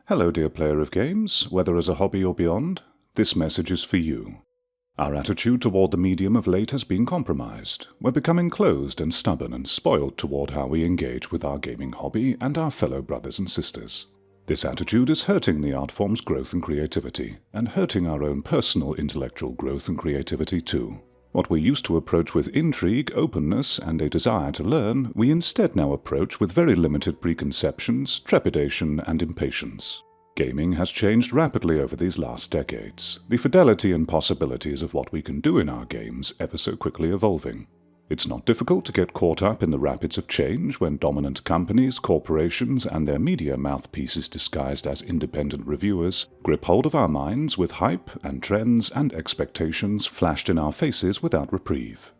Hello, dear player of games, whether as a hobby or beyond, this message is for you. Our attitude toward the medium of late has been compromised. We're becoming closed and stubborn and spoiled toward how we engage with our gaming hobby and our fellow brothers and sisters. This attitude is hurting the art form's growth and creativity, and hurting our own personal intellectual growth and creativity too. What we used to approach with intrigue, openness, and a desire to learn, we instead now approach with very limited preconceptions, trepidation, and impatience. Gaming has changed rapidly over these last decades, the fidelity and possibilities of what we can do in our games ever so quickly evolving. It's not difficult to get caught up in the rapids of change when dominant companies, corporations, and their media mouthpieces disguised as independent reviewers grip hold of our minds with hype and trends and expectations flashed in our faces without reprieve.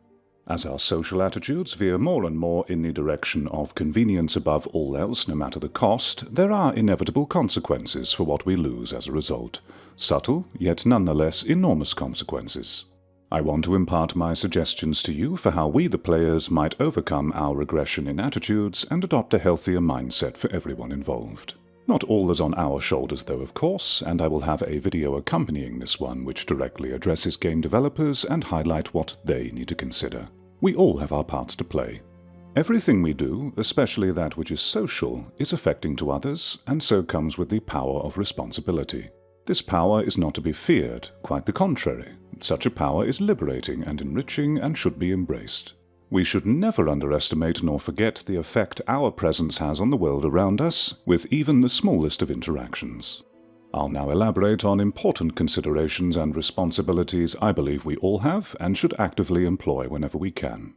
As our social attitudes veer more and more in the direction of convenience above all else no matter the cost, there are inevitable consequences for what we lose as a result. Subtle, yet nonetheless enormous consequences. I want to impart my suggestions to you for how we the players might overcome our regression in attitudes and adopt a healthier mindset for everyone involved. Not all is on our shoulders though, of course, and I will have a video accompanying this one which directly addresses game developers and highlight what they need to consider. We all have our parts to play. Everything we do, especially that which is social, is affecting to others, and so comes with the power of responsibility. This power is not to be feared, quite the contrary. Such a power is liberating and enriching and should be embraced. We should never underestimate nor forget the effect our presence has on the world around us, with even the smallest of interactions. I'll now elaborate on important considerations and responsibilities I believe we all have and should actively employ whenever we can.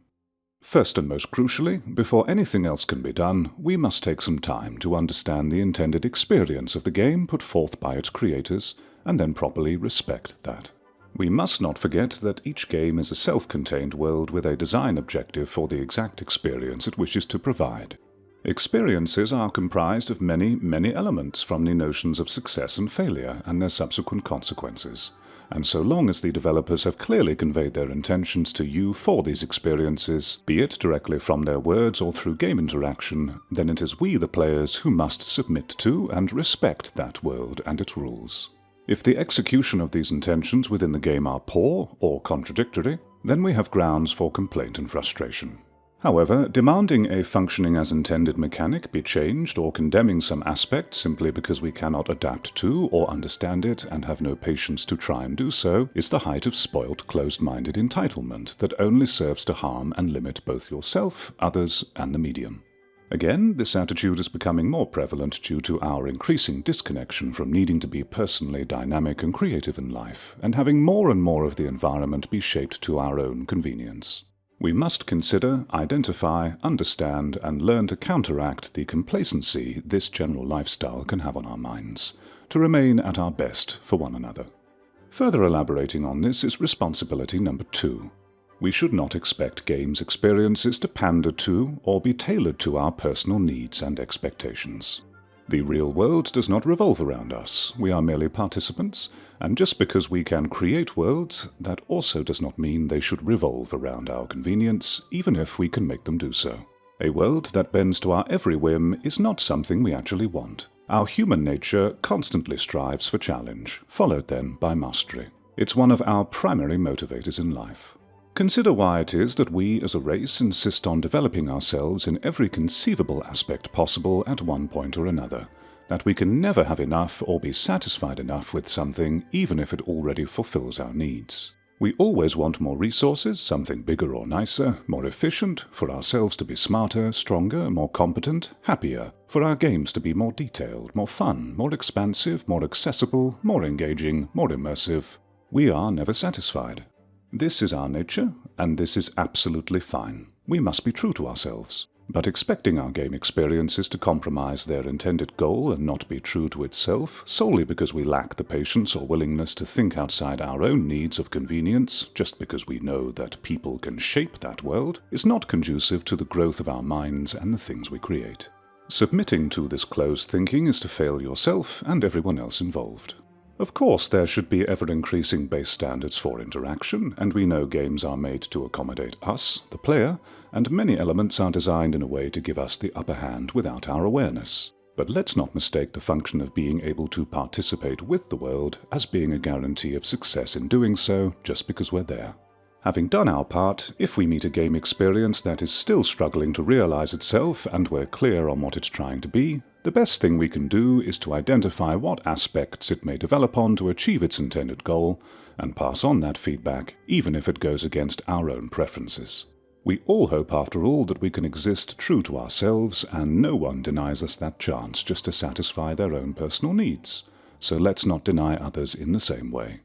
First and most crucially, before anything else can be done, we must take some time to understand the intended experience of the game put forth by its creators, and then properly respect that. We must not forget that each game is a self-contained world with a design objective for the exact experience it wishes to provide. Experiences are comprised of many elements, from the notions of success and failure and their subsequent consequences. And so long as the developers have clearly conveyed their intentions to you for these experiences, be it directly from their words or through game interaction, then it is we the players who must submit to and respect that world and its rules. If the execution of these intentions within the game are poor or contradictory, then we have grounds for complaint and frustration. However, demanding a functioning as intended mechanic be changed or condemning some aspect simply because we cannot adapt to or understand it and have no patience to try and do so is the height of spoilt, closed-minded entitlement that only serves to harm and limit both yourself, others, and the medium. Again, this attitude is becoming more prevalent due to our increasing disconnection from needing to be personally dynamic and creative in life, and having more and more of the environment be shaped to our own convenience. We must consider, identify, understand, and learn to counteract the complacency this general lifestyle can have on our minds, to remain at our best for one another. Further elaborating on this is responsibility number 2. We should not expect games experiences to pander to or be tailored to our personal needs and expectations. The real world does not revolve around us, we are merely participants, and just because we can create worlds, that also does not mean they should revolve around our convenience, even if we can make them do so. A world that bends to our every whim is not something we actually want. Our human nature constantly strives for challenge, followed then by mastery. It's one of our primary motivators in life. Consider why it is that we as a race insist on developing ourselves in every conceivable aspect possible at one point or another, that we can never have enough or be satisfied enough with something even if it already fulfills our needs. We always want more resources, something bigger or nicer, more efficient, for ourselves to be smarter, stronger, more competent, happier, for our games to be more detailed, more fun, more expansive, more accessible, more engaging, more immersive. We are never satisfied. This is our nature, and this is absolutely fine. We must be true to ourselves. But expecting our game experiences to compromise their intended goal and not be true to itself, solely because we lack the patience or willingness to think outside our own needs of convenience, just because we know that people can shape that world, is not conducive to the growth of our minds and the things we create. Submitting to this closed thinking is to fail yourself and everyone else involved. Of course, there should be ever-increasing base standards for interaction, and we know games are made to accommodate us, the player, and many elements are designed in a way to give us the upper hand without our awareness. But let's not mistake the function of being able to participate with the world as being a guarantee of success in doing so just because we're there. Having done our part, if we meet a game experience that is still struggling to realize itself and we're clear on what it's trying to be, the best thing we can do is to identify what aspects it may develop on to achieve its intended goal, and pass on that feedback, even if it goes against our own preferences. We all hope, after all, that we can exist true to ourselves, and no one denies us that chance just to satisfy their own personal needs. So let's not deny others in the same way.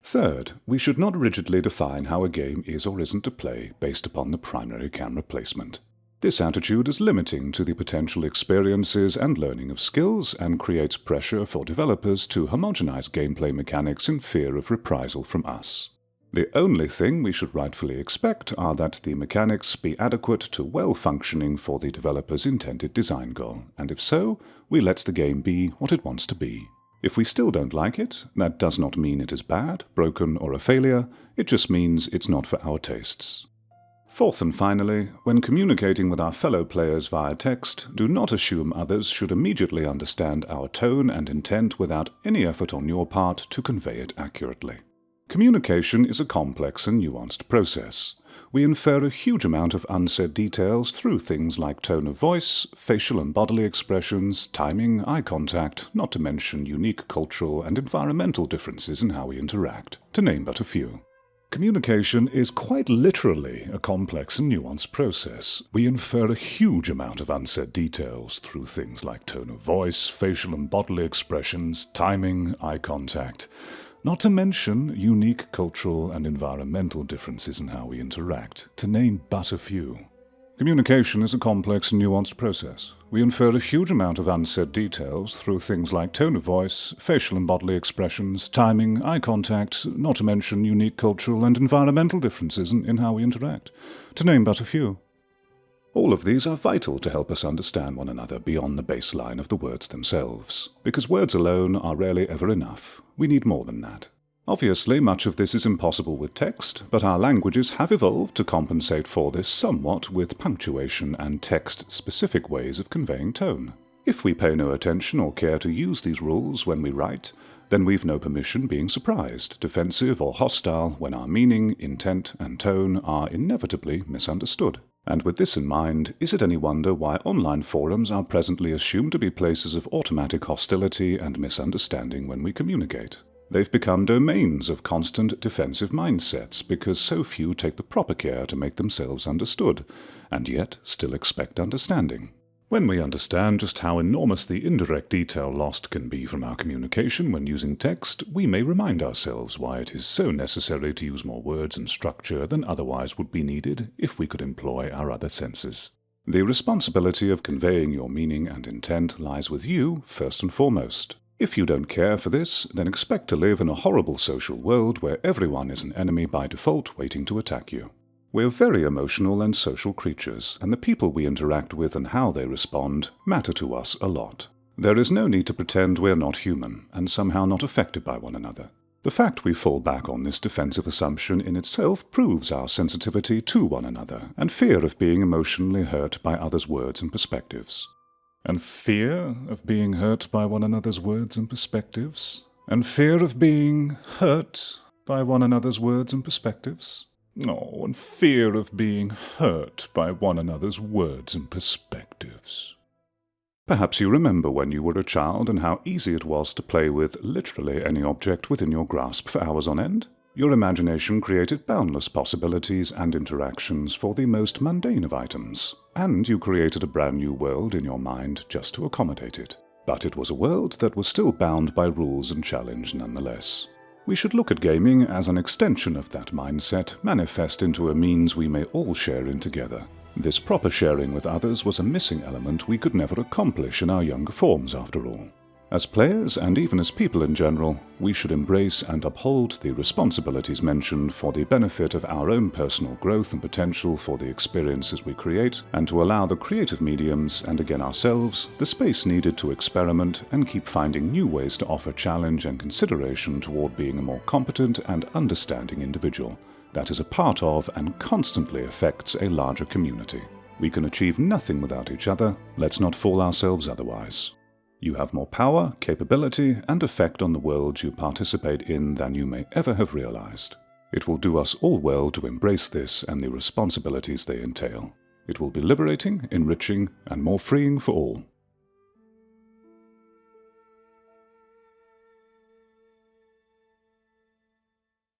Third, we should not rigidly define how a game is or isn't to play based upon the primary camera placement. This attitude is limiting to the potential experiences and learning of skills, and creates pressure for developers to homogenize gameplay mechanics in fear of reprisal from us. The only thing we should rightfully expect are that the mechanics be adequate to well-functioning for the developer's intended design goal, and if so, we let the game be what it wants to be. If we still don't like it, that does not mean it is bad, broken, or a failure, it just means it's not for our tastes. Fourth and finally, when communicating with our fellow players via text, do not assume others should immediately understand our tone and intent without any effort on your part to convey it accurately. Communication is a complex and nuanced process. We infer a huge amount of unsaid details through things like tone of voice, facial and bodily expressions, timing, eye contact, not to mention unique cultural and environmental differences in how we interact, to name but a few. Communication is quite literally a complex and nuanced process. We infer a huge amount of unsaid details through things like tone of voice, facial and bodily expressions, timing, eye contact, not to mention unique cultural and environmental differences in how we interact, to name but a few. Communication is a complex and nuanced process. We infer a huge amount of unsaid details through things like tone of voice, facial and bodily expressions, timing, eye contact, not to mention unique cultural and environmental differences in how we interact, to name but a few. All of these are vital to help us understand one another beyond the baseline of the words themselves, because words alone are rarely ever enough. We need more than that. Obviously, much of this is impossible with text, but our languages have evolved to compensate for this somewhat with punctuation and text-specific ways of conveying tone. If we pay no attention or care to use these rules when we write, then we've no permission being surprised, defensive, or hostile when our meaning, intent, and tone are inevitably misunderstood. And with this in mind, is it any wonder why online forums are presently assumed to be places of automatic hostility and misunderstanding when we communicate? They've become domains of constant defensive mindsets because so few take the proper care to make themselves understood, and yet still expect understanding. When we understand just how enormous the indirect detail lost can be from our communication when using text, we may remind ourselves why it is so necessary to use more words and structure than otherwise would be needed if we could employ our other senses. The responsibility of conveying your meaning and intent lies with you first and foremost. If you don't care for this, then expect to live in a horrible social world where everyone is an enemy by default waiting to attack you. We're very emotional and social creatures, and the people we interact with and how they respond matter to us a lot. There is no need to pretend we're not human, and somehow not affected by one another. The fact we fall back on this defensive assumption in itself proves our sensitivity to one another, and fear of being emotionally hurt by others' words and perspectives. And fear of being hurt by one another's words and perspectives? And fear of being hurt by one another's words and perspectives? Oh, and fear of being hurt by one another's words and perspectives. Perhaps you remember when you were a child and how easy it was to play with literally any object within your grasp for hours on end. Your imagination created boundless possibilities and interactions for the most mundane of items, and you created a brand new world in your mind just to accommodate it. But it was a world that was still bound by rules and challenge nonetheless. We should look at gaming as an extension of that mindset, manifest into a means we may all share in together. This proper sharing with others was a missing element we could never accomplish in our younger forms, after all. As players, and even as people in general, we should embrace and uphold the responsibilities mentioned for the benefit of our own personal growth and potential for the experiences we create, and to allow the creative mediums, and again ourselves, the space needed to experiment and keep finding new ways to offer challenge and consideration toward being a more competent and understanding individual that is a part of and constantly affects a larger community. We can achieve nothing without each other. Let's not fool ourselves otherwise. You have more power, capability, and effect on the world you participate in than you may ever have realized. It will do us all well to embrace this and the responsibilities they entail. It will be liberating, enriching, and more freeing for all.